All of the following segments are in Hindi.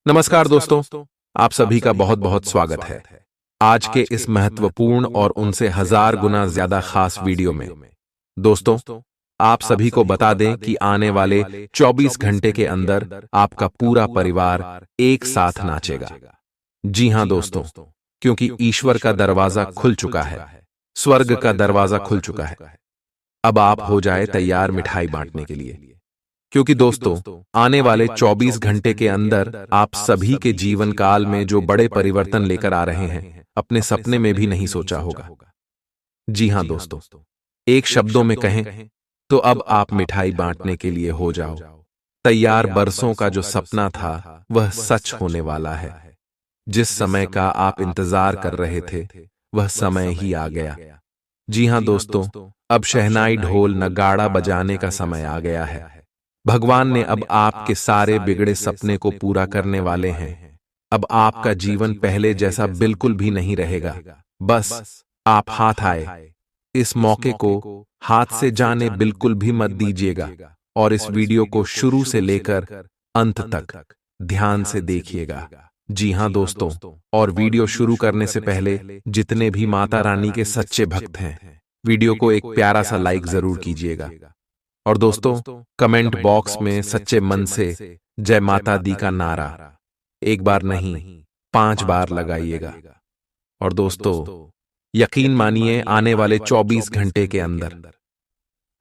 नमस्कार दोस्तों, आप सभी का बहुत बहुत स्वागत है आज के इस महत्वपूर्ण और उनसे हजार गुना ज्यादा खास वीडियो में। दोस्तों, आप सभी को बता दें कि आने वाले 24 घंटे के अंदर आपका पूरा परिवार एक साथ नाचेगा। जी हां दोस्तों, क्योंकि ईश्वर का दरवाजा खुल चुका है, स्वर्ग का दरवाजा खुल चुका है। अब आप हो जाए तैयार मिठाई बांटने के लिए, क्योंकि दोस्तों आने वाले 24 घंटे के अंदर आप सभी के जीवन काल में जो बड़े परिवर्तन लेकर आ रहे हैं, अपने सपने में भी नहीं सोचा होगा। जी हां दोस्तों, एक शब्दों में कहें तो अब आप मिठाई बांटने के लिए हो जाओ तैयार। बरसों का जो सपना था वह सच होने वाला है। जिस समय का आप इंतजार कर रहे थे वह समय ही आ गया। जी हां दोस्तों, अब शहनाई ढोल नगाड़ा बजाने का समय आ गया है। भगवान ने अब आपके सारे बिगड़े सपने को पूरा करने वाले हैं। अब आपका जीवन पहले जैसा बिल्कुल भी नहीं रहेगा। बस आप हाथ आए, इस मौके को हाथ से जाने बिल्कुल भी मत दीजिएगा और इस वीडियो को शुरू से लेकर अंत तक ध्यान से देखिएगा। जी हां दोस्तों, और वीडियो शुरू करने से पहले जितने भी माता रानी के सच्चे भक्त हैं, वीडियो को एक प्यारा सा लाइक जरूर कीजिएगा। और दोस्तों, कमेंट बॉक्स में सच्चे मन से जय माता दी का नारा एक बार नहीं 5 बार लगाइएगा। और दोस्तों, यकीन मानिए आने वाले 24 घंटे के अंदर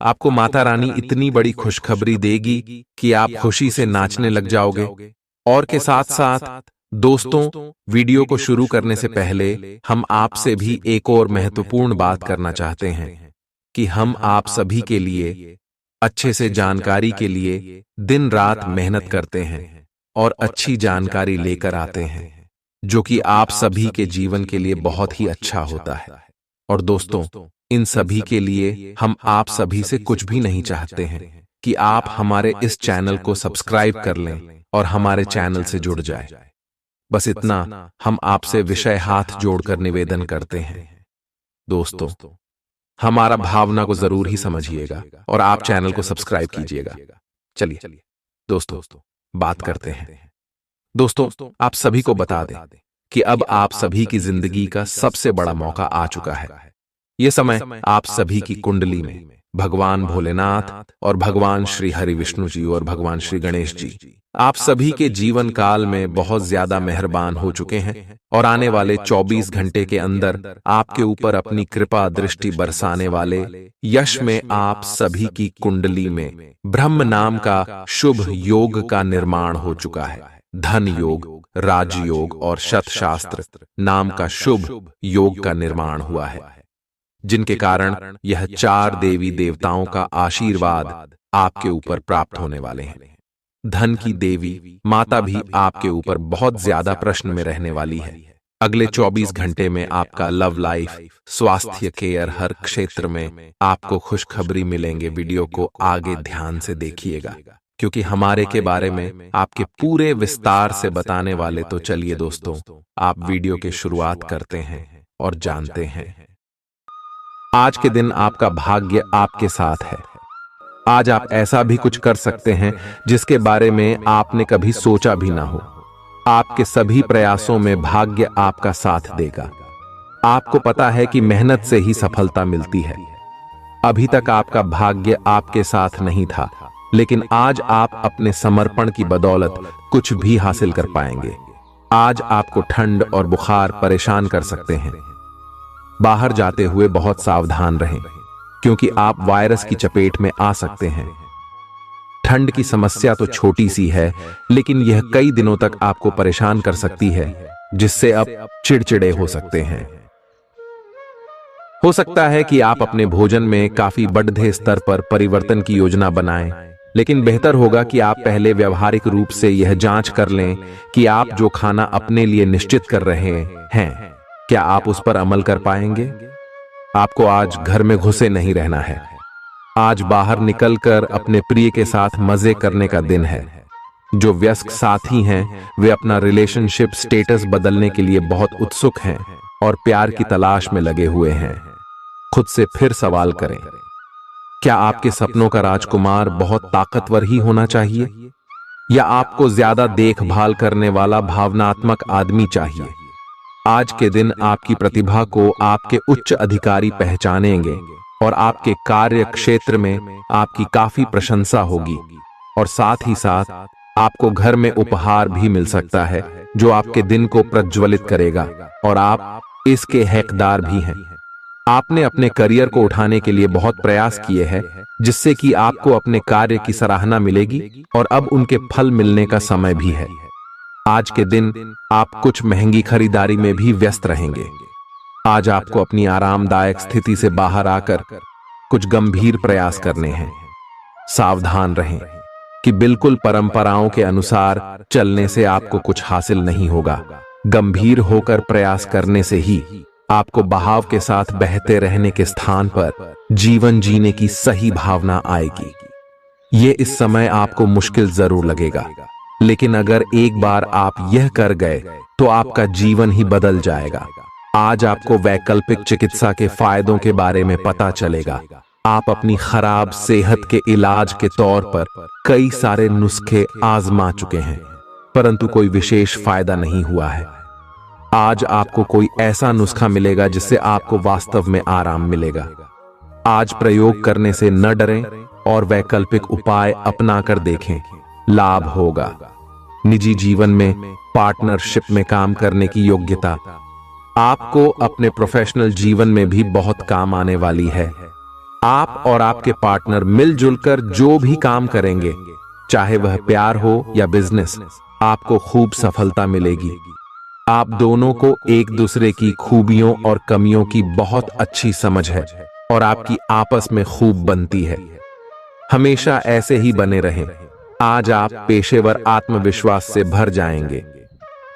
आपको माता रानी इतनी बड़ी खुशखबरी देगी कि आप खुशी से नाचने लग जाओगे। और के साथ साथ दोस्तों, वीडियो को शुरू करने से पहले हम आपसे भी एक और महत्वपूर्ण बात करना चाहते हैं कि हम आप सभी के लिए अच्छे से जानकारी के लिए दिन रात मेहनत करते हैं और अच्छी जानकारी लेकर आते हैं, जो कि आप सभी के जीवन के लिए बहुत ही अच्छा होता है। और दोस्तों, इन सभी के लिए हम आप सभी से कुछ भी नहीं चाहते हैं कि आप हमारे इस चैनल को सब्सक्राइब कर लें और हमारे चैनल से जुड़ जाए। बस इतना हम आपसे विषय हाथ जोड़कर निवेदन करते हैं। दोस्तों, हमारा भावना को जरूर ही समझिएगा और आप चैनल को सब्सक्राइब कीजिएगा। चलिए दोस्तों, बात करते हैं। दोस्तों, आप सभी को बता दें कि अब आप सभी की जिंदगी का सबसे बड़ा मौका आ चुका है। यह समय आप सभी की कुंडली में भगवान भोलेनाथ और भगवान श्री हरि विष्णु जी और भगवान श्री गणेश जी आप सभी के जीवन काल में बहुत ज्यादा मेहरबान हो चुके हैं और आने वाले 24 घंटे के अंदर आपके ऊपर अपनी कृपा दृष्टि बरसाने वाले यश में आप सभी की कुंडली में ब्रह्म नाम का शुभ योग का निर्माण हो चुका है। धन योग, राजयोग और शतशास्त्र नाम का शुभ योग का निर्माण हुआ है, जिनके कारण यह 4 देवी देवताओं का आशीर्वाद आपके ऊपर प्राप्त होने वाले हैं। धन की देवी माता भी आपके ऊपर बहुत ज्यादा प्रश्न में रहने वाली है। अगले 24 घंटे में आपका लव लाइफ, स्वास्थ्य केयर, हर क्षेत्र में आपको खुशखबरी मिलेंगे। वीडियो को आगे ध्यान से देखिएगा, क्योंकि हमारे के बारे में आपके पूरे विस्तार से बताने वाले। तो चलिए दोस्तों, आप वीडियो की शुरुआत करते हैं और जानते हैं। आज के दिन आपका भाग्य आपके साथ है। आज आप ऐसा भी कुछ कर सकते हैं जिसके बारे में आपने कभी सोचा भी ना हो। आपके सभी प्रयासों में भाग्य आपका साथ देगा। आपको पता है कि मेहनत से ही सफलता मिलती है। अभी तक आपका भाग्य आपके साथ नहीं था, लेकिन आज आप अपने समर्पण की बदौलत कुछ भी हासिल कर पाएंगे। आज आपको ठंड और बुखार परेशान कर सकते हैं। बाहर जाते हुए बहुत सावधान रहें, क्योंकि आप वायरस की चपेट में आ सकते हैं। ठंड की समस्या तो छोटी सी है, लेकिन यह कई दिनों तक आपको परेशान कर सकती है, जिससे आप चिड़चिड़े हो सकते हैं। हो सकता है कि आप अपने भोजन में काफी बढ़ते स्तर पर परिवर्तन की योजना बनाएं, लेकिन बेहतर होगा कि आप पहले व्यवहारिक रूप से यह जांच कर लें कि आप जो खाना अपने लिए निश्चित कर रहे हैं, क्या आप उस पर अमल कर पाएंगे। आपको आज घर में घुसे नहीं रहना है। आज बाहर निकलकर अपने प्रिय के साथ मजे करने का दिन है। जो व्यस्क साथी हैं, वे अपना रिलेशनशिप स्टेटस बदलने के लिए बहुत उत्सुक हैं और प्यार की तलाश में लगे हुए हैं। खुद से फिर सवाल करें, क्या आपके सपनों का राजकुमार बहुत ताकतवर ही होना चाहिए या आपको ज्यादा देखभाल करने वाला भावनात्मक आदमी चाहिए? आज के दिन आपकी प्रतिभा को आपके उच्च अधिकारी पहचानेंगे और आपके कार्य क्षेत्र में आपकी काफी प्रशंसा होगी। और साथ ही साथ आपको घर में उपहार भी मिल सकता है जो आपके दिन को प्रज्वलित करेगा और आप इसके हकदार भी हैं। आपने अपने करियर को उठाने के लिए बहुत प्रयास किए हैं, जिससे कि आपको अपने कार्य की सराहना मिलेगी और अब उनके फल मिलने का समय भी है। आज के दिन आप कुछ महंगी खरीदारी में भी व्यस्त रहेंगे। आज आपको अपनी आरामदायक स्थिति से बाहर आकर कुछ गंभीर प्रयास करने हैं। सावधान रहें कि बिल्कुल परंपराओं के अनुसार चलने से आपको कुछ हासिल नहीं होगा। गंभीर होकर प्रयास करने से ही आपको बहाव के साथ बहते रहने के स्थान पर जीवन जीने की सही भावना आएगी। ये इस समय आपको मुश्किल जरूर लगेगा, लेकिन अगर एक बार आप यह कर गए तो आपका जीवन ही बदल जाएगा। आज आपको वैकल्पिक चिकित्सा के फायदों के बारे में पता चलेगा। आप अपनी खराब सेहत के इलाज के तौर पर कई सारे नुस्खे आजमा चुके हैं, परंतु कोई विशेष फायदा नहीं हुआ है। आज आपको कोई ऐसा नुस्खा मिलेगा जिससे आपको वास्तव में आराम मिलेगा। आज प्रयोग करने से न डरें और वैकल्पिक उपाय अपनाकर देखें, लाभ होगा। निजी जीवन में पार्टनरशिप में काम करने की योग्यता आपको अपने प्रोफेशनल जीवन में भी बहुत काम आने वाली है। आप और आपके पार्टनर मिलजुल कर जो भी काम करेंगे, चाहे वह प्यार हो या बिजनेस, आपको खूब सफलता मिलेगी। आप दोनों को एक दूसरे की खूबियों और कमियों की बहुत अच्छी समझ है और आपकी आपस में खूब बनती है। हमेशा ऐसे ही बने रहें। आज आप पेशेवर आत्मविश्वास से भर जाएंगे।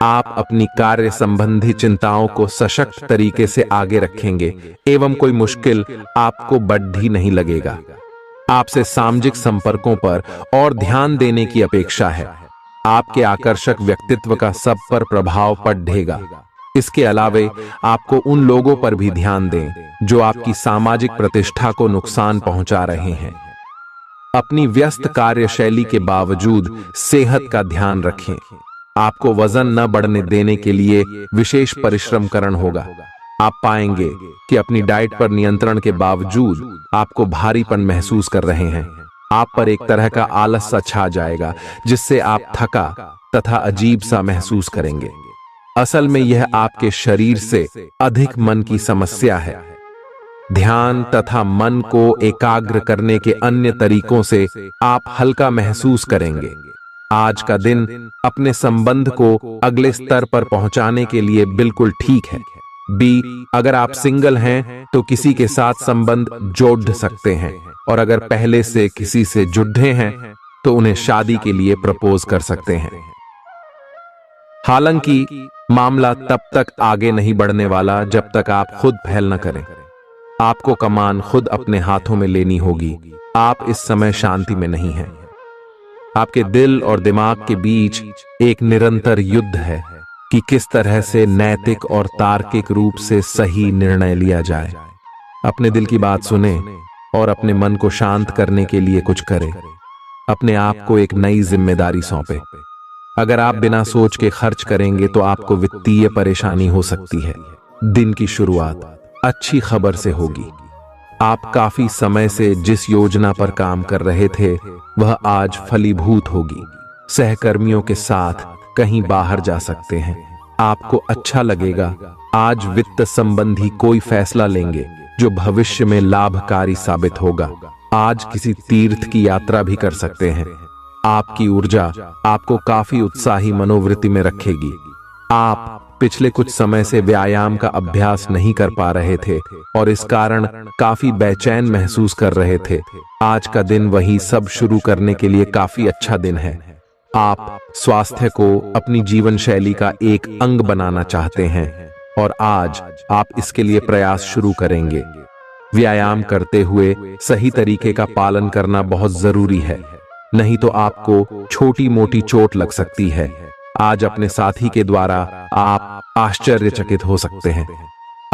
आप अपनी कार्य संबंधी चिंताओं को सशक्त तरीके से आगे रखेंगे एवं कोई मुश्किल आपको बढ़ी नहीं लगेगा। आपसे सामाजिक संपर्कों पर और ध्यान देने की अपेक्षा है। आपके आकर्षक व्यक्तित्व का सब पर प्रभाव पड़ेगा। इसके अलावे आपको उन लोगों पर भी ध्यान दें जो आपकी सामाजिक प्रतिष्ठा को नुकसान पहुंचा रहे हैं। अपनी व्यस्त कार्यशैली के बावजूद सेहत का ध्यान रखें। आपको वजन न बढ़ने देने के लिए विशेष परिश्रम करना होगा। आप पाएंगे कि अपनी डाइट पर नियंत्रण के बावजूद आपको भारीपन महसूस कर रहे हैं। आप पर एक तरह का आलस सा छा जाएगा, जिससे आप थका तथा अजीब सा महसूस करेंगे। असल में यह आपके शरीर से अधिक मन की समस्या है। ध्यान तथा मन को एकाग्र करने के अन्य तरीकों से आप हल्का महसूस करेंगे। आज का दिन अपने संबंध को अगले स्तर पर पहुंचाने के लिए बिल्कुल ठीक है। अगर आप सिंगल हैं तो किसी के साथ संबंध जोड़ सकते हैं, और अगर पहले से किसी से जुड़े हैं तो उन्हें शादी के लिए प्रपोज कर सकते हैं। हालांकि मामला तब तक आगे नहीं बढ़ने वाला जब तक आप खुद पहल न करें। आपको कमान खुद अपने हाथों में लेनी होगी। आप इस समय शांति में नहीं हैं। आपके दिल और दिमाग के बीच एक निरंतर युद्ध है कि किस तरह से नैतिक और तार्किक रूप से सही निर्णय लिया जाए। अपने दिल की बात सुने और अपने मन को शांत करने के लिए कुछ करें। अपने आप को एक नई जिम्मेदारी सौंपे। अगर आप बिना सोच के खर्च करेंगे तो आपको वित्तीय परेशानी हो सकती है। दिन की शुरुआत अच्छी खबर से होगी। आप काफी समय से जिस योजना पर काम कर रहे थे वह आज फलीभूत होगी। सहकर्मियों के साथ कहीं बाहर जा सकते हैं। आपको अच्छा लगेगा। आज वित्त संबंधी कोई फैसला लेंगे जो भविष्य में लाभकारी साबित होगा। आज किसी तीर्थ की यात्रा भी कर सकते हैं। आपकी ऊर्जा आपको काफी उत्साही मनोवृत्ति में रखेगी। आप पिछले कुछ समय से व्यायाम का अभ्यास नहीं कर पा रहे थे और इस कारण काफी बेचैन महसूस कर रहे थे। आज का दिन वही सब शुरू करने के लिए काफी अच्छा दिन है। आप स्वास्थ्य को अपनी जीवन शैली का एक अंग बनाना चाहते हैं और आज आप इसके लिए प्रयास शुरू करेंगे। व्यायाम करते हुए सही तरीके का पालन करना बहुत जरूरी है, नहीं तो आपको छोटी मोटी चोट लग सकती है। आज अपने साथी के द्वारा आप आश्चर्यचकित हो सकते हैं।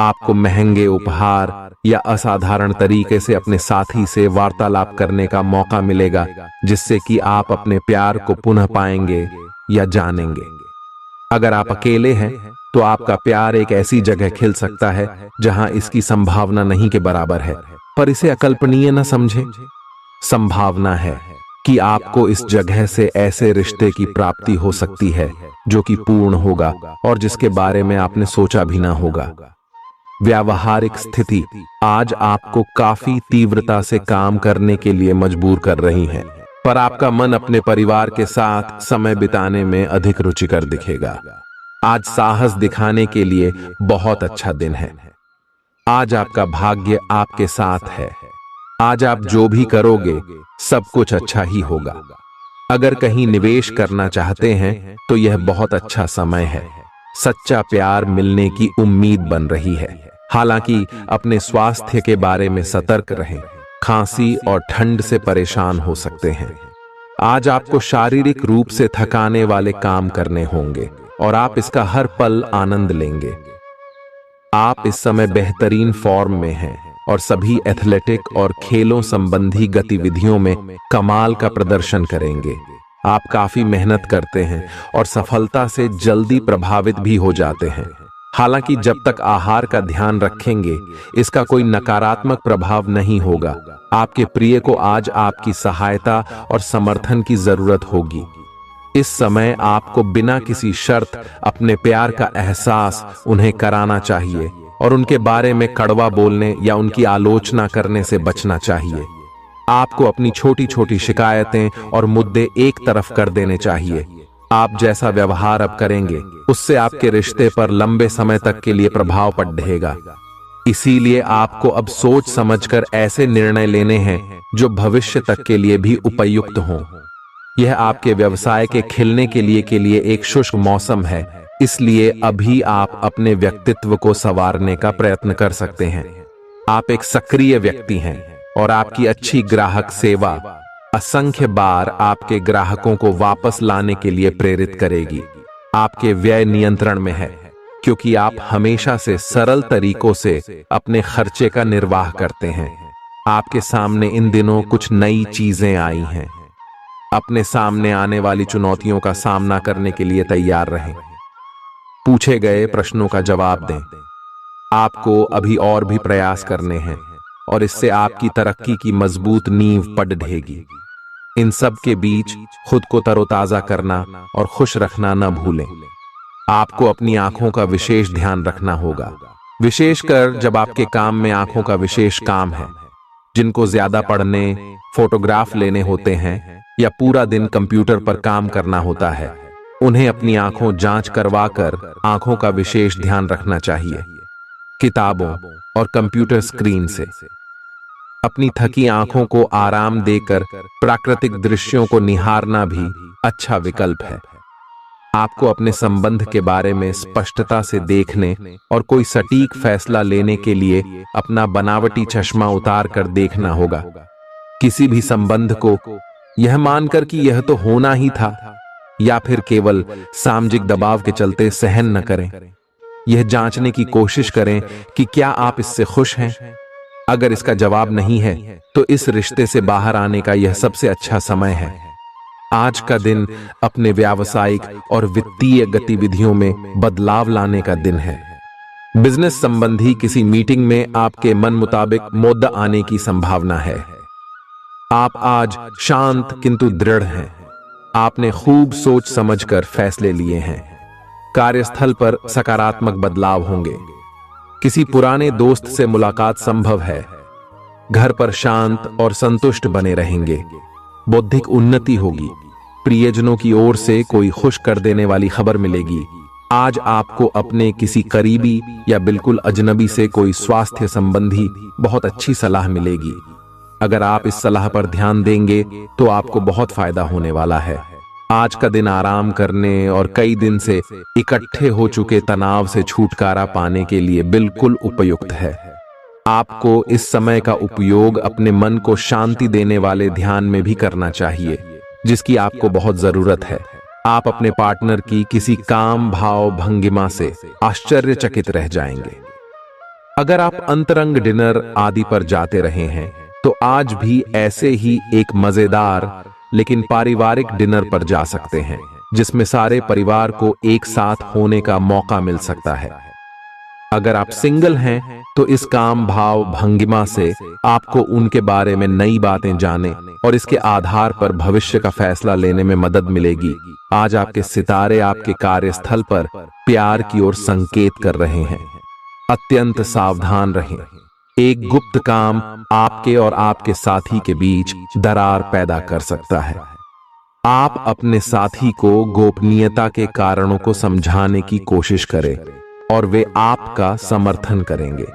आपको महंगे उपहार या असाधारण तरीके से अपने साथी से वार्तालाप करने का मौका मिलेगा, जिससे कि आप अपने प्यार को पुनः पाएंगे या जानेंगे। अगर आप अकेले हैं तो आपका प्यार एक ऐसी जगह खिल सकता है जहां इसकी संभावना नहीं के बराबर है, पर इसे अकल्पनीय न समझें। संभावना है कि आपको इस जगह से ऐसे रिश्ते की प्राप्ति हो सकती है जो कि पूर्ण होगा और जिसके बारे में आपने सोचा भी ना होगा। व्यावहारिक स्थिति आज आपको काफी तीव्रता से काम करने के लिए मजबूर कर रही है, पर आपका मन अपने परिवार के साथ समय बिताने में अधिक रुचिकर दिखेगा। आज साहस दिखाने के लिए बहुत अच्छा दिन है। आज आपका भाग्य आपके साथ है। आज आप जो भी करोगे सब कुछ अच्छा ही होगा। अगर कहीं निवेश करना चाहते हैं तो यह बहुत अच्छा समय है। सच्चा प्यार मिलने की उम्मीद बन रही है। हालांकि अपने स्वास्थ्य के बारे में सतर्क रहें। खांसी और ठंड से परेशान हो सकते हैं। आज आपको शारीरिक रूप से थकाने वाले काम करने होंगे और आप इसका हर पल आनंद लेंगे। आप इस समय बेहतरीन फॉर्म में हैं और सभी एथलेटिक और खेलों संबंधी गतिविधियों में कमाल का प्रदर्शन करेंगे। आप काफी मेहनत करते हैं और सफलता से जल्दी प्रभावित भी हो जाते हैं। हालांकि जब तक आहार का ध्यान रखेंगे इसका कोई नकारात्मक प्रभाव नहीं होगा। आपके प्रिय को आज आपकी सहायता और समर्थन की जरूरत होगी। इस समय आपको बिना किसी शर्त अपने प्यार का एहसास उन्हें कराना चाहिए और उनके बारे में कड़वा बोलने या उनकी आलोचना करने से बचना चाहिए। आपको अपनी छोटी छोटी शिकायतें और मुद्दे एक तरफ कर देने चाहिए। आप जैसा व्यवहार अब करेंगे उससे आपके रिश्ते पर लंबे समय तक के लिए प्रभाव पड़ेगा। इसीलिए आपको अब सोच समझकर ऐसे निर्णय लेने हैं जो भविष्य तक के लिए भी उपयुक्त हों। यह आपके व्यवसाय के खिलने के लिए एक शुष्क मौसम है, इसलिए अभी आप अपने व्यक्तित्व को संवारने का प्रयत्न कर सकते हैं। आप एक सक्रिय व्यक्ति हैं और आपकी अच्छी ग्राहक सेवा असंख्य बार आपके ग्राहकों को वापस लाने के लिए प्रेरित करेगी। आपके व्यय नियंत्रण में है क्योंकि आप हमेशा से सरल तरीकों से अपने खर्चे का निर्वाह करते हैं। आपके सामने इन दिनों कुछ नई चीजें आई हैं। अपने सामने आने वाली चुनौतियों का सामना करने के लिए तैयार रहें। पूछे गए प्रश्नों का जवाब दें। आपको अभी और भी प्रयास करने हैं और इससे आपकी तरक्की की मजबूत नींव पड़ ढहेगी। इन सब के बीच खुद को तरोताजा करना और खुश रखना न भूलें। आपको अपनी आंखों का विशेष ध्यान रखना होगा, विशेषकर जब आपके काम में आंखों का विशेष काम है। जिनको ज्यादा पढ़ने, फोटोग्राफ लेने होते हैं या पूरा दिन कंप्यूटर पर काम करना होता है, उन्हें अपनी आंखों जांच करवाकर आंखों का विशेष ध्यान रखना चाहिए। किताबों और कंप्यूटर स्क्रीन से अपनी थकी आंखों को आराम देकर प्राकृतिक दृश्यों को निहारना भी अच्छा विकल्प है। आपको अपने संबंध के बारे में स्पष्टता से देखने और कोई सटीक फैसला लेने के लिए अपना बनावटी चश्मा उतार कर देखना होगा। किसी भी संबंध को यह मानकर कि यह तो होना ही था या फिर केवल सामाजिक दबाव के चलते सहन न करें। यह जांचने की कोशिश करें कि क्या आप इससे खुश हैं। अगर इसका जवाब नहीं है तो इस रिश्ते से बाहर आने का यह सबसे अच्छा समय है। आज का दिन अपने व्यावसायिक और वित्तीय गतिविधियों में बदलाव लाने का दिन है। बिजनेस संबंधी किसी मीटिंग में आपके मन मुताबिक मुद्दा आने की संभावना है। आप आज शांत किंतु दृढ़ हैं। आपने खूब सोच समझकर फैसले लिए हैं। कार्यस्थल पर सकारात्मक बदलाव होंगे। किसी पुराने दोस्त से मुलाकात संभव है। घर पर शांत और संतुष्ट बने रहेंगे। बौद्धिक उन्नति होगी। प्रियजनों की ओर से कोई खुश कर देने वाली खबर मिलेगी। आज आपको अपने किसी करीबी या बिल्कुल अजनबी से कोई स्वास्थ्य संबंधी बहुत अच्छी सलाह मिलेगी। अगर आप इस सलाह पर ध्यान देंगे तो आपको बहुत फायदा होने वाला है। आज का दिन आराम करने और कई दिन से इकट्ठे हो चुके तनाव से छुटकारा पाने के लिए बिल्कुल उपयुक्त है। आपको इस समय का उपयोग अपने मन को शांति देने वाले ध्यान में भी करना चाहिए, जिसकी आपको बहुत जरूरत है। आप अपने पार्टनर की किसी काम भाव भंगिमा से आश्चर्यचकित रह जाएंगे। अगर आप अंतरंग डिनर आदि पर जाते रहे हैं तो आज भी ऐसे ही एक मजेदार लेकिन पारिवारिक डिनर पर जा सकते हैं, जिसमें सारे परिवार को एक साथ होने का मौका मिल सकता है। अगर आप सिंगल हैं तो इस काम भाव भंगिमा से आपको उनके बारे में नई बातें जाने और इसके आधार पर भविष्य का फैसला लेने में मदद मिलेगी। आज आपके सितारे आपके कार्यस्थल पर प्यार की ओर संकेत कर रहे हैं। अत्यंत सावधान रहें। एक गुप्त काम आपके और आपके साथी के बीच दरार पैदा कर सकता है। आप अपने साथी को गोपनीयता के कारणों को समझाने की कोशिश करें और वे आपका समर्थन करेंगे।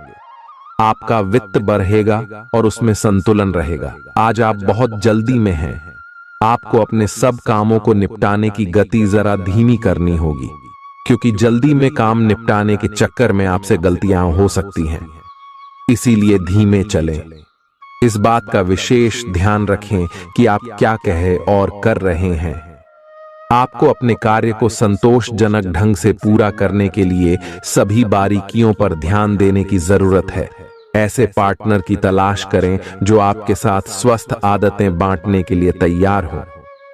आपका वित्त बढ़ेगा और उसमें संतुलन रहेगा। आज आप बहुत जल्दी में हैं। आपको अपने सब कामों को निपटाने की गति जरा धीमी करनी होगी, क्योंकि जल्दी में काम निपटाने के चक्कर में आपसे गलतियां हो सकती हैं। इसीलिए धीमे चलें। इस बात का विशेष ध्यान रखें कि आप क्या कहे और कर रहे हैं। आपको अपने कार्य को संतोषजनक ढंग से पूरा करने के लिए सभी बारीकियों पर ध्यान देने की जरूरत है। ऐसे पार्टनर की तलाश करें जो आपके साथ स्वस्थ आदतें बांटने के लिए तैयार हों।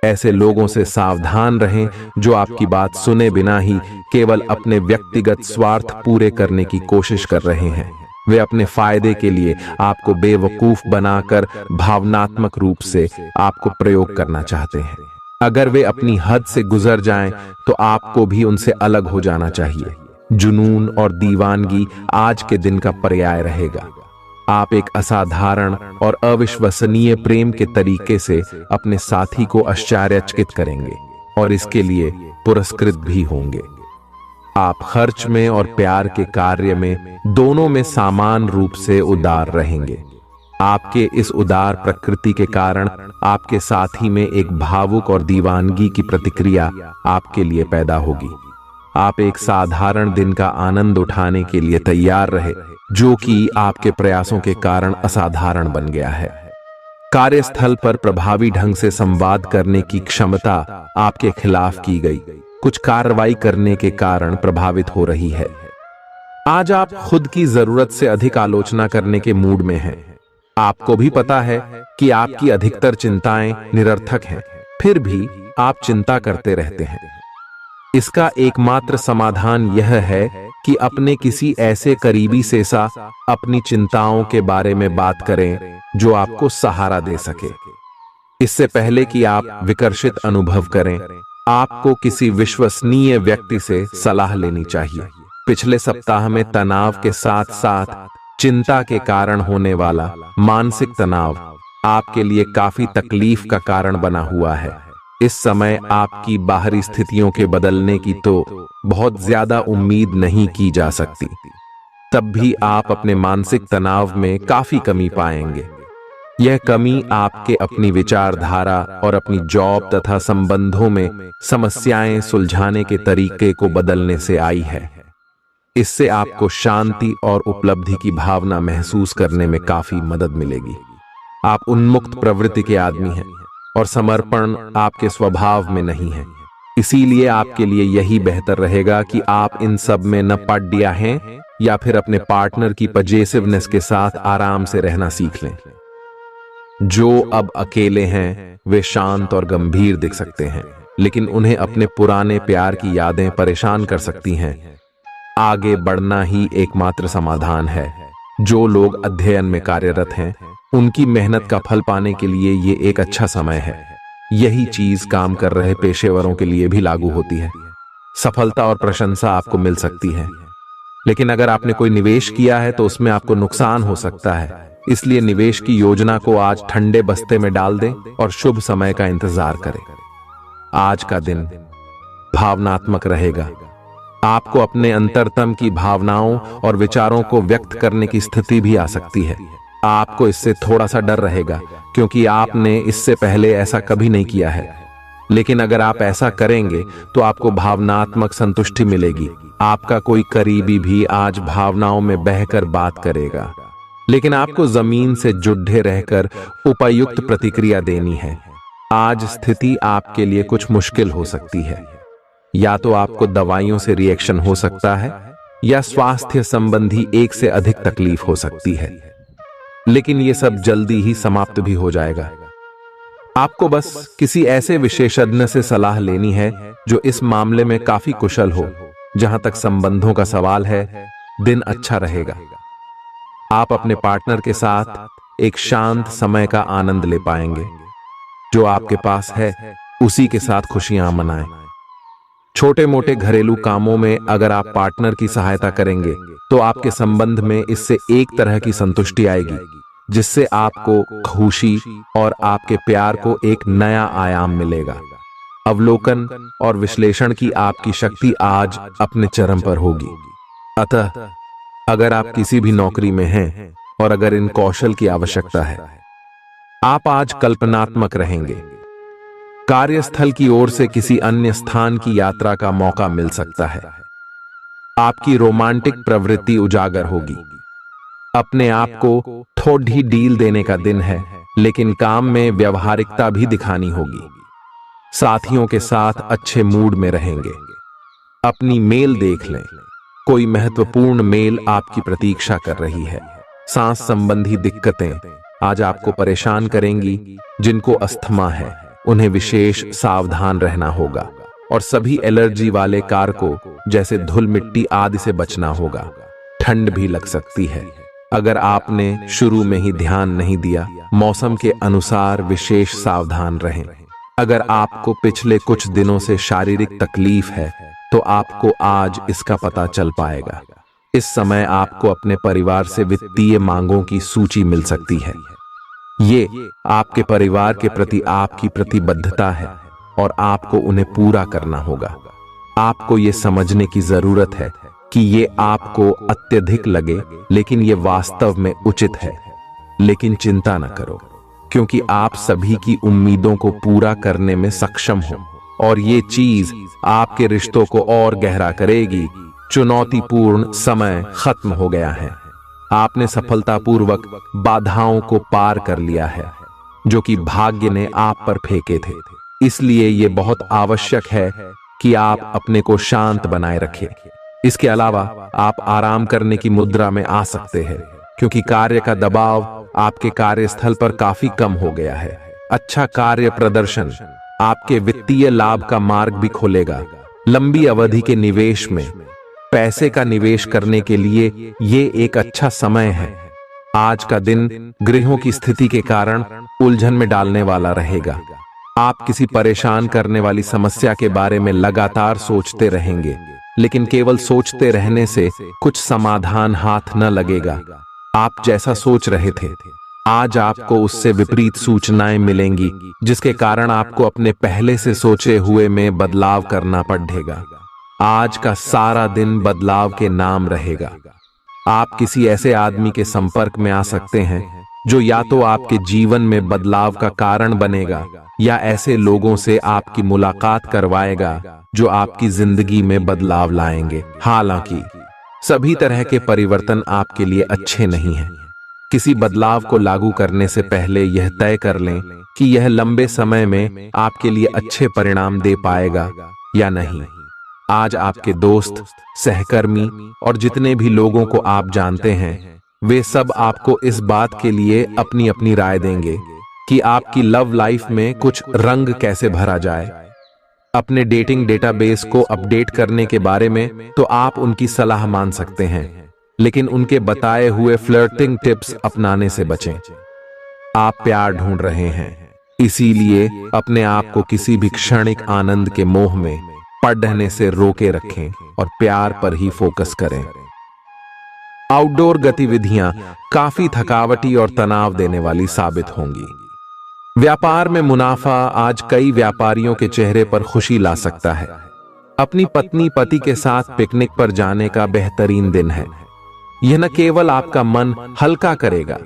ऐसे लोगों से सावधान रहें जो आपकी बात सुने बिना ही केवल अपने व्यक्तिगत स्वार्थ पूरे करने की कोशिश कर रहे हैं। वे अपने फायदे के लिए आपको बेवकूफ बनाकर भावनात्मक रूप से आपको प्रयोग करना चाहते हैं। अगर वे अपनी हद से गुजर जाएं तो आपको भी उनसे अलग हो जाना चाहिए। जुनून और दीवानगी आज के दिन का पर्याय रहेगा। आप एक असाधारण और अविश्वसनीय प्रेम के तरीके से अपने साथी को आश्चर्यचकित करेंगे और इसके लिए पुरस्कृत भी होंगे। आप खर्च में और प्यार के कार्य में दोनों में समान रूप से उदार रहेंगे। आपके इस उदार प्रकृति के कारण आपके साथी में एक भावुक और दीवानगी की प्रतिक्रिया आपके लिए पैदा होगी। आप एक साधारण दिन का आनंद उठाने के लिए तैयार रहे, जो कि आपके प्रयासों के कारण असाधारण बन गया है। कार्यस्थल पर प्रभावी ढंग से संवाद करने की क्षमता आपके खिलाफ की गई कुछ कार्रवाई करने के कारण प्रभावित हो रही है। आज आप खुद की जरूरत से अधिक आलोचना करने के मूड में हैं। आपको भी पता है कि आपकी अधिकतर चिंताएं निरर्थक हैं, फिर भी आप चिंता करते रहते हैं। इसका एकमात्र समाधान यह है कि अपने किसी ऐसे करीबी से अपनी चिंताओं के बारे में बात करें जो आपको सहारा दे सके। इससे पहले कि आप विकर्षित अनुभव करें, आपको किसी विश्वसनीय व्यक्ति से सलाह लेनी चाहिए। पिछले सप्ताह में तनाव के साथ साथ चिंता के कारण होने वाला मानसिक तनाव आपके लिए काफी तकलीफ का कारण बना हुआ है। इस समय आपकी बाहरी स्थितियों के बदलने की तो बहुत ज्यादा उम्मीद नहीं की जा सकती। तब भी आप अपने मानसिक तनाव में काफी कमी पाएंगे। यह कमी आपके अपनी विचारधारा और अपनी जॉब तथा संबंधों में समस्याएं सुलझाने के तरीके को बदलने से आई है। इससे आपको शांति और उपलब्धि की भावना महसूस करने में काफी मदद मिलेगी। आप उन्मुक्त प्रवृत्ति के आदमी हैं और समर्पण आपके स्वभाव में नहीं है। इसीलिए आपके लिए यही बेहतर रहेगा कि आप इन सब में न पड़ हैं या फिर अपने पार्टनर की पजेसिवनेस के साथ आराम से रहना सीख लें। जो अब अकेले हैं वे शांत और गंभीर दिख सकते हैं, लेकिन उन्हें अपने पुराने प्यार की यादें परेशान कर सकती हैं। आगे बढ़ना ही एकमात्र समाधान है। जो लोग अध्ययन में कार्यरत हैं उनकी मेहनत का फल पाने के लिए ये एक अच्छा समय है। यही चीज काम कर रहे पेशेवरों के लिए भी लागू होती है। सफलता और प्रशंसा आपको मिल सकती है, लेकिन अगर आपने कोई निवेश किया है तो उसमें आपको नुकसान हो सकता है। इसलिए निवेश की योजना को आज ठंडे बस्ते में डाल दें और शुभ समय का इंतजार करें। आज का दिन भावनात्मक रहेगा। आपको अपने अंतरतम की भावनाओं और विचारों को व्यक्त करने की स्थिति भी आ सकती है। आपको इससे थोड़ा सा डर रहेगा क्योंकि आपने इससे पहले ऐसा कभी नहीं किया है, लेकिन अगर आप ऐसा करेंगे तो आपको भावनात्मक संतुष्टि मिलेगी। आपका कोई करीबी भी आज भावनाओं में बहकर बात करेगा, लेकिन आपको जमीन से जुड़े रहकर उपयुक्त प्रतिक्रिया देनी है। आज स्थिति आपके लिए कुछ मुश्किल हो सकती है। या तो आपको दवाइयों से रिएक्शन हो सकता है या स्वास्थ्य संबंधी एक से अधिक तकलीफ हो सकती है, लेकिन ये सब जल्दी ही समाप्त भी हो जाएगा। आपको बस किसी ऐसे विशेषज्ञ से सलाह लेनी है जो इस मामले में काफी कुशल हो। जहां तक संबंधों का सवाल है, दिन अच्छा रहेगा। आप अपने पार्टनर के साथ एक शांत समय का आनंद ले पाएंगे। जो आपके पास है उसी के साथ खुशियां मनाएं। छोटे मोटे घरेलू कामों में अगर आप पार्टनर की सहायता करेंगे तो आपके संबंध में इससे एक तरह की संतुष्टि आएगी, जिससे आपको खुशी और आपके प्यार को एक नया आयाम मिलेगा। अवलोकन और विश्लेषण की आपकी शक्ति आज अपने चरम पर होगी। अतः अगर आप किसी भी नौकरी में हैं और अगर इन कौशल की आवश्यकता है, आप आज कल्पनात्मक रहेंगे। कार्यस्थल की ओर से किसी अन्य स्थान की यात्रा का मौका मिल सकता है। आपकी रोमांटिक प्रवृत्ति उजागर होगी। अपने आप को थोड़ी डील देने का दिन है, लेकिन काम में व्यवहारिकता भी दिखानी होगी। साथियों के साथ अच्छे मूड में रहेंगे। अपनी मेल देख लें, कोई महत्वपूर्ण मेल आपकी प्रतीक्षा कर रही है। सांस संबंधी दिक्कतें आज आपको परेशान करेंगी। जिनको अस्थमा है उन्हें विशेष सावधान रहना होगा और सभी एलर्जी वाले कारकों जैसे धूल मिट्टी आदि से बचना होगा। ठंड भी लग सकती है अगर आपने शुरू में ही ध्यान नहीं दिया। मौसम के अनुसार विशेष सावधान रहें। अगर आपको पिछले कुछ दिनों से शारीरिक तकलीफ है तो आपको आज इसका पता चल पाएगा। इस समय आपको अपने परिवार से वित्तीय मांगों की सूची मिल सकती है। ये आपके परिवार के प्रति आपकी प्रतिबद्धता है और आपको उन्हें पूरा करना होगा। आपको ये समझने की जरूरत है कि ये आपको अत्यधिक लगे, लेकिन ये वास्तव में उचित है। लेकिन चिंता न करो, क्योंकि आप सभी की उम्मीदों को पूरा करने में सक्षम हो और ये चीज आपके रिश्तों को और गहरा करेगी। चुनौतीपूर्ण समय खत्म हो गया है। आपने सफलतापूर्वक बाधाओं को पार कर लिया है जो कि भाग्य ने आप पर फेंके थे। इसलिए ये बहुत आवश्यक है कि आप अपने को शांत बनाए रखें। इसके अलावा आप आराम करने की मुद्रा में आ सकते हैं, क्योंकि कार्य का दबाव आपके कार्यस्थल पर काफी कम हो गया है। अच्छा कार्य प्रदर्शन आपके वित्तीय लाभ का मार्ग भी खोलेगा। लंबी अवधि के निवेश में पैसे का निवेश करने के लिए ये एक अच्छा समय है। आज का दिन गृहों की स्थिति के कारण उलझन में डालने वाला रहेगा। आप किसी परेशान करने वाली समस्या के बारे में लगातार सोचते रहेंगे, लेकिन केवल सोचते रहने से कुछ समाधान हाथ न लगेगा। आप जैसा सोच रहे थे, आज आपको उससे विपरीत सूचनाएं मिलेंगी, जिसके कारण आपको अपने पहले से सोचे हुए में बदलाव करना पड़ेगा। आज का सारा दिन बदलाव के नाम रहेगा। आप किसी ऐसे आदमी के संपर्क में आ सकते हैं जो या तो आपके जीवन में बदलाव का कारण बनेगा या ऐसे लोगों से आपकी मुलाकात करवाएगा जो आपकी जिंदगी में बदलाव लाएंगे। हालांकि सभी तरह के परिवर्तन आपके लिए अच्छे नहीं हैं। किसी बदलाव को लागू करने से पहले यह तय कर लें कि यह लंबे समय में आपके लिए अच्छे परिणाम दे पाएगा या नहीं। आज आपके दोस्त, सहकर्मी और जितने भी लोगों को आप जानते हैं, वे सब आपको इस बात के लिए अपनी अपनी राय देंगे कि आपकी लव लाइफ में कुछ रंग कैसे भरा जाए। अपने डेटिंग डेटाबेस को अपडेट करने के बारे में तो आप उनकी सलाह मान सकते हैं, लेकिन उनके बताए हुए फ्लर्टिंग टिप्स अपनाने से बचें। आप प्यार ढूंढ रहे हैं, इसीलिए अपने आप को किसी भी क्षणिक आनंद के मोह में पढ़ने से रोके रखें और प्यार पर ही फोकस करें। आउटडोर गतिविधियां काफी थकावटी और तनाव देने वाली साबित होंगी। व्यापार में मुनाफा आज कई व्यापारियों के चेहरे पर खुशी ला सकता है। अपनी पत्नी पति के साथ पिकनिक पर जाने का बेहतरीन दिन है। यह न केवल आपका मन हल्का करेगा,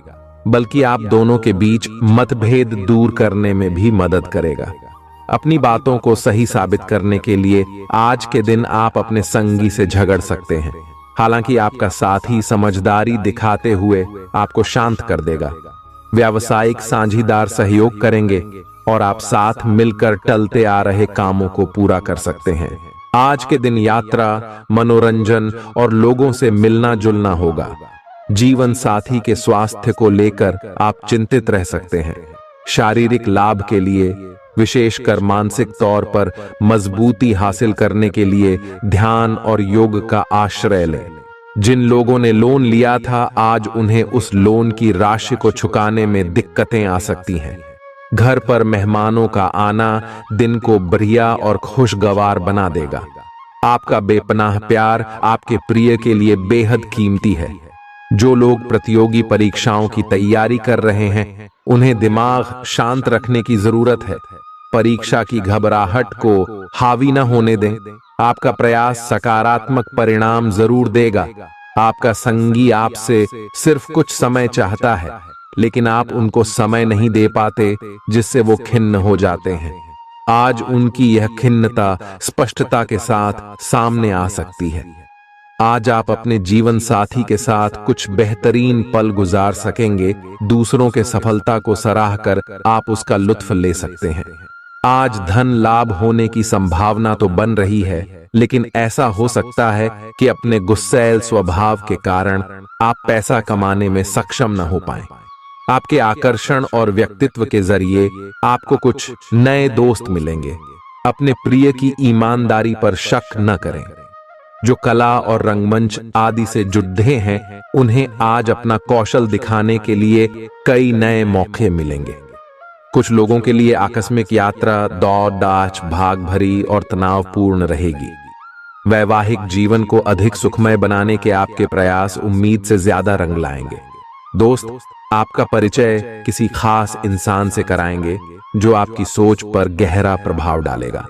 बल्कि आप दोनों के बीच मतभेद दूर करने में भी मदद करेगा। अपनी बातों को सही साबित करने के लिए आज के दिन आप अपने संगी से झगड़ सकते हैं। हालांकि आपका साथी समझदारी दिखाते हुए आपको शांत कर देगा। व्यावसायिक साझीदार सहयोग करेंगे और आप साथ मिलकर टलते आ रहे कामों को पूरा कर सकते हैं। आज के दिन यात्रा, मनोरंजन और लोगों से मिलना जुलना होगा। जीवन साथी के स्वास्थ्य को लेकर आप चिंतित रह सकते हैं। शारीरिक लाभ के लिए, विशेषकर मानसिक तौर पर मजबूती हासिल करने के लिए ध्यान और योग का आश्रय लें। जिन लोगों ने लोन लिया था, आज उन्हें उस लोन की राशि को चुकाने में दिक्कतें आ सकती हैं। घर पर मेहमानों का आना दिन को बढ़िया और खुशगवार बना देगा। आपका बेपनाह प्यार आपके प्रिय के लिए बेहद कीमती है। जो लोग प्रतियोगी परीक्षाओं की तैयारी कर रहे हैं, उन्हें दिमाग शांत रखने की जरूरत है। परीक्षा की घबराहट को हावी न होने दें। आपका प्रयास सकारात्मक परिणाम जरूर देगा। आपका संगी आपसे सिर्फ कुछ समय चाहता है, लेकिन आप उनको समय नहीं दे पाते, जिससे वो खिन्न हो जाते हैं। आज उनकी यह खिन्नता स्पष्टता के साथ सामने आ सकती है। आज आप अपने जीवन साथी के साथ कुछ बेहतरीन पल गुजार सकेंगे। दूसरों के सफलता को सराहकर आप उसका लुत्फ ले सकते हैं। आज धन लाभ होने की संभावना तो बन रही है, लेकिन ऐसा हो सकता है कि अपने गुस्सैल स्वभाव के कारण आप पैसा कमाने में सक्षम न हो पाएं। आपके आकर्षण और व्यक्तित्व के जरिए आपको कुछ नए दोस्त मिलेंगे। अपने प्रिय की ईमानदारी पर शक न करें। जो कला और रंगमंच आदि से जुड़े हैं, उन्हें आज अपना कौशल दिखाने के लिए कई नए मौके मिलेंगे। कुछ लोगों के लिए आकस्मिक यात्रा दौड़ दाच भाग भरी और तनावपूर्ण रहेगी। वैवाहिक जीवन को अधिक सुखमय बनाने के आपके प्रयास उम्मीद से ज्यादा रंग लाएंगे। दोस्त आपका परिचय किसी खास इंसान से कराएंगे, जो आपकी सोच पर गहरा प्रभाव डालेगा।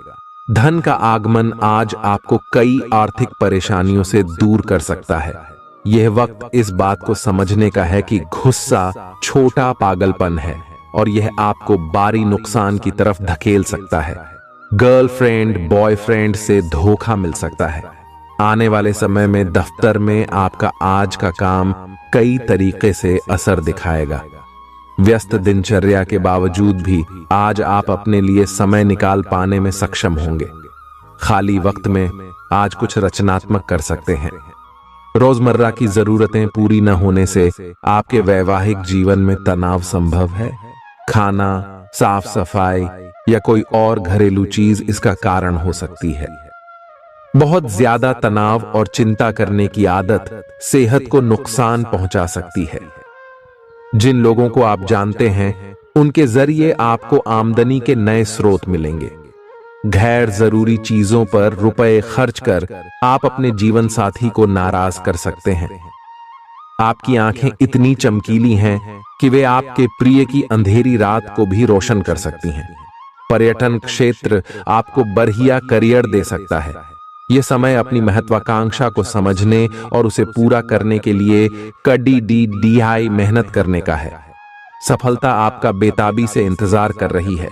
धन का आगमन आज आपको कई आर्थिक परेशानियों से दूर कर सकता है। यह वक्त इस बात को समझने का है कि गुस्सा छोटा पागलपन है और यह आपको भारी नुकसान की तरफ धकेल सकता है। गर्लफ्रेंड बॉयफ्रेंड से धोखा मिल सकता है। आने वाले समय में दफ्तर में आपका आज का काम कई तरीके से असर दिखाएगा। व्यस्त दिनचर्या के बावजूद भी आज आप अपने लिए समय निकाल पाने में सक्षम होंगे। खाली वक्त में आज कुछ रचनात्मक कर सकते हैं। रोजमर्रा की जरूरतें पूरी न होने से आपके वैवाहिक जीवन में तनाव संभव है। खाना, साफ सफाई या कोई और घरेलू चीज इसका कारण हो सकती है। बहुत ज्यादा तनाव और चिंता करने की आदत सेहत को नुकसान पहुंचा सकती है। जिन लोगों को आप जानते हैं, उनके जरिए आपको आमदनी के नए स्रोत मिलेंगे। गैर जरूरी चीजों पर रुपए खर्च कर आप अपने जीवन साथी को नाराज कर सकते हैं। आपकी आंखें इतनी चमकीली हैं कि वे आपके प्रिय की अंधेरी रात को भी रोशन कर सकती हैं। पर्यटन क्षेत्र आपको बढ़िया करियर दे सकता है। यह समय अपनी महत्वाकांक्षा को समझने और उसे पूरा करने के लिए कड़ी मेहनत करने का है। सफलता आपका बेताबी से इंतजार कर रही है।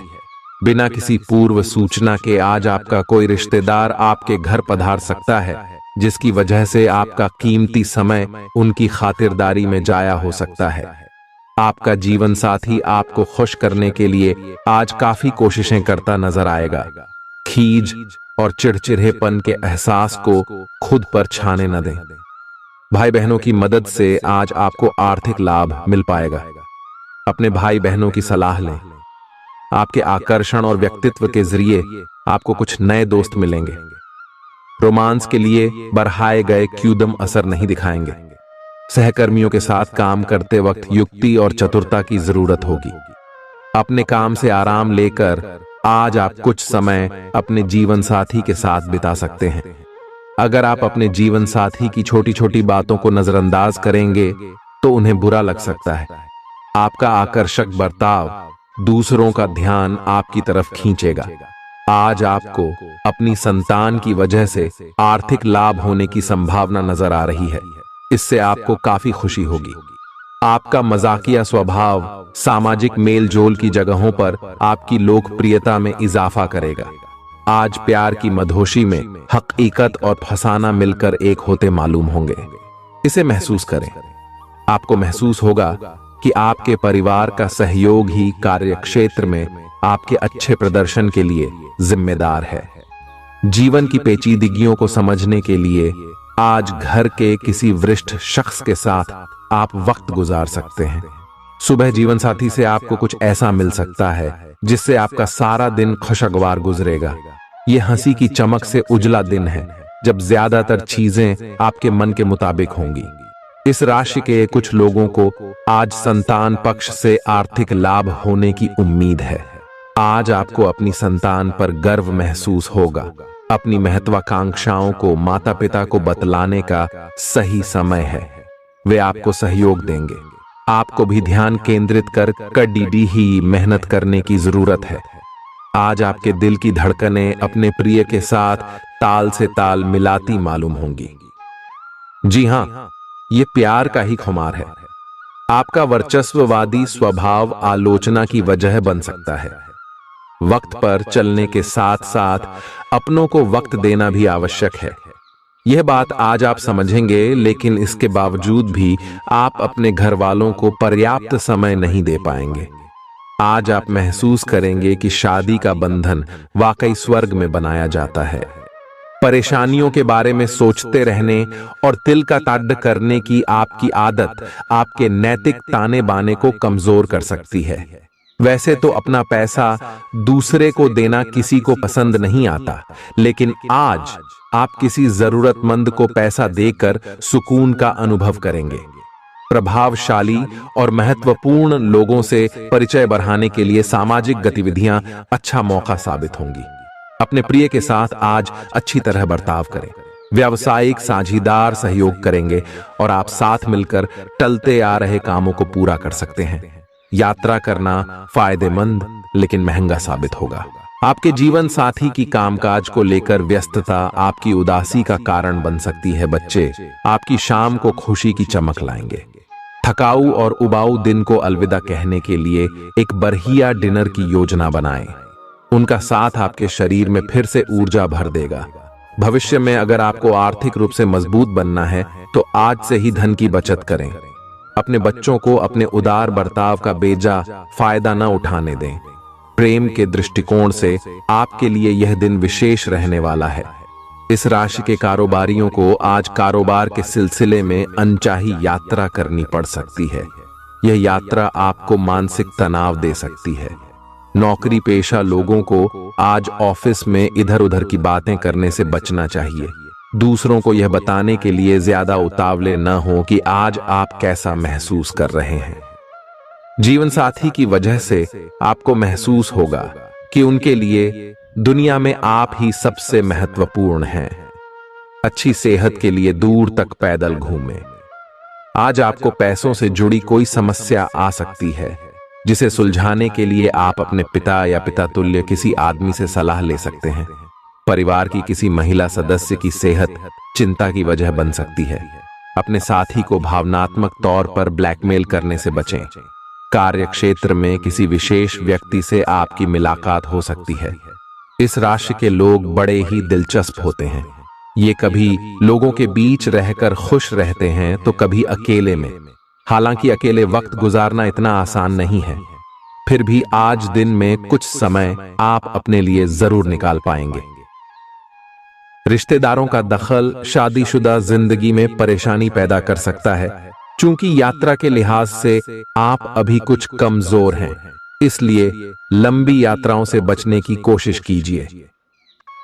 बिना किसी पूर्व सूचना के आज आपका कोई रिश्तेदार आपके घर पधार सकता है, जिसकी वजह से आपका कीमती समय उनकी खातिरदारी में जाया हो सकता है। आपका जीवन साथी आपको खुश करने के लिए आज काफी कोशिशें करता नजर आएगा। खीज और चिड़चिड़ेपन के एहसास को खुद पर छाने न दें। भाई बहनों की मदद से आज आपको आर्थिक लाभ मिल पाएगा। अपने भाई बहनों की सलाह लें। आपके आकर्षण और व्यक्तित्व के जरिए आपको कुछ नए दोस्त मिलेंगे। रोमांस के लिए बढ़ाए गए क्यूदम असर नहीं दिखाएंगे। सहकर्मियों के साथ काम करते वक्त युक्ति और चतुरता की जरूरत होगी। अपने काम से आराम लेकर आज आप कुछ समय अपने जीवन साथी के साथ बिता सकते हैं। अगर आप अपने जीवन साथी की छोटी छोटी बातों को नजरअंदाज करेंगे तो उन्हें बुरा लग सकता है। आपका आकर्षक बर्ताव दूसरों का ध्यान आपकी तरफ खींचेगा। आज आपको अपनी संतान की वजह से आर्थिक लाभ होने की संभावना नजर आ रही है। इससे आपको काफी खुशी होगी। आपका मजाकिया स्वभाव सामाजिक मेलजोल की जगहों पर आपकी लोकप्रियता में इजाफा करेगा। आज प्यार की मधोशी में हकीकत और फसाना मिलकर एक होते मालूम होंगे। इसे महसूस करें। आपको महसूस होगा कि आपके परिवार का सहयोग ही कार्यक्षेत्र में आपके अच्छे प्रदर्शन के लिए जिम्मेदार है। जीवन की पेचीदगियों को समझने के लिए आज घर के किसी वरिष्ठ शख्स के साथ आप वक्त गुजार सकते हैं। सुबह जीवन साथी से आपको कुछ ऐसा मिल सकता है जिससे आपका सारा दिन खुशगवार गुजरेगा। यह हंसी की चमक से उजला दिन है जब ज्यादातर चीजें आपके मन के मुताबिक होंगी। इस राशि के कुछ लोगों को आज संतान पक्ष से आर्थिक लाभ होने की उम्मीद है। आज आपको अपनी संतान पर गर्व महसूस होगा। अपनी महत्वाकांक्षाओं को माता पिता को बतलाने का सही समय है। वे आपको सहयोग देंगे। आपको भी ध्यान केंद्रित कर कड़ी ही मेहनत करने की जरूरत है। आज आपके दिल की धड़कनें अपने प्रिय के साथ ताल से ताल मिलाती मालूम होंगी। जी हां, ये प्यार का ही खुमार है। आपका वर्चस्ववादी स्वभाव आलोचना की वजह बन सकता है। वक्त पर चलने के साथ साथ अपनों को वक्त देना भी आवश्यक है। यह बात आज आप समझेंगे, लेकिन इसके बावजूद भी आप अपने घर वालों को पर्याप्त समय नहीं दे पाएंगे। आज आप महसूस करेंगे कि शादी का बंधन वाकई स्वर्ग में बनाया जाता है। परेशानियों के बारे में सोचते रहने और तिल का ताड़ करने की आपकी आदत आपके नैतिक ताने बाने को कमजोर कर सकती है। वैसे तो अपना पैसा दूसरे को देना किसी को पसंद नहीं आता, लेकिन आज आप किसी जरूरतमंद को पैसा देकर सुकून का अनुभव करेंगे। प्रभावशाली और महत्वपूर्ण लोगों से परिचय बढ़ाने के लिए सामाजिक गतिविधियां अच्छा मौका साबित होंगी। अपने प्रिय के साथ आज अच्छी तरह बर्ताव करें। व्यावसायिक साझीदार सहयोग करेंगे और आप साथ मिलकर टलते आ रहे कामों को पूरा कर सकते हैं। यात्रा करना फायदेमंद लेकिन महंगा साबित होगा। आपके जीवन साथी की कामकाज को लेकर व्यस्तता आपकी उदासी का कारण बन सकती है। बच्चे आपकी शाम को खुशी की चमक लाएंगे। थकाऊ और उबाऊ दिन को अलविदा कहने के लिए एक बढ़िया डिनर की योजना बनाएं। उनका साथ आपके शरीर में फिर से ऊर्जा भर देगा। भविष्य में अगर आपको आर्थिक रूप से मजबूत बनना है तो आज से ही धन की बचत करें। अपने बच्चों को अपने उदार बर्ताव का बेजा फायदा न उठाने दें। प्रेम के दृष्टिकोण से आपके लिए यह दिन विशेष रहने वाला है। इस राशि के कारोबारियों को आज कारोबार के सिलसिले में अनचाही यात्रा करनी पड़ सकती है। यह यात्रा आपको मानसिक तनाव दे सकती है। नौकरी पेशा लोगों को आज ऑफिस में इधर उधर की बातें करने से बचना चाहिए। दूसरों को यह बताने के लिए ज्यादा उतावले न हो कि आज आप कैसा महसूस कर रहे हैं। जीवन साथी की वजह से आपको महसूस होगा कि उनके लिए दुनिया में आप ही सबसे महत्वपूर्ण हैं। अच्छी सेहत के लिए दूर तक पैदल घूमें। आज आपको पैसों से जुड़ी कोई समस्या आ सकती है जिसे सुलझाने के लिए आप अपने पिता या पिता तुल्य किसी आदमी से सलाह ले सकते हैं। परिवार की किसी महिला सदस्य की सेहत चिंता की वजह बन सकती है। अपने साथी को भावनात्मक तौर पर ब्लैकमेल करने से बचें। कार्य क्षेत्र में किसी विशेष व्यक्ति से आपकी मुलाकात हो सकती है। इस राशि के लोग बड़े ही दिलचस्प होते हैं। ये कभी लोगों के बीच रहकर खुश रहते हैं तो कभी अकेले में। हालांकि अकेले वक्त गुजारना इतना आसान नहीं है, फिर भी आज दिन में कुछ समय आप अपने लिए जरूर निकाल पाएंगे। रिश्तेदारों का दखल शादीशुदा जिंदगी में परेशानी पैदा कर सकता है। चूंकि यात्रा के लिहाज से आप अभी कुछ कमजोर हैं, इसलिए लंबी यात्राओं से बचने की कोशिश कीजिए।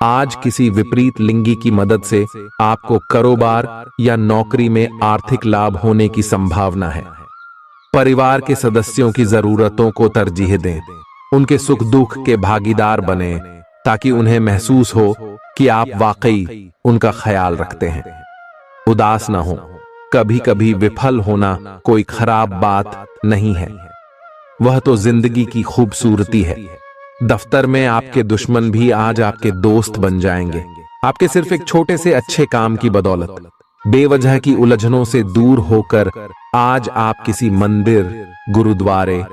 आज किसी विपरीत लिंगी की मदद से आपको कारोबार या नौकरी में आर्थिक लाभ होने की संभावना है। परिवार के सदस्यों की जरूरतों को तरजीह दें। उनके सुख दुख के भागीदार बने ताकि उन्हें महसूस हो कि आप वाकई उनका ख्याल रखते हैं। उदास ना हो। कभी कभी विफल होना कोई खराब बात नहीं है, वह तो जिंदगी की खूबसूरती है। दफ्तर में आपके दुश्मन भी आज आपके दोस्त बन जाएंगे, आपके सिर्फ एक छोटे से अच्छे काम की बदौलत। बेवजह की उलझनों से दूर होकर आज आप किसी मंदिर, गुरुद्वारे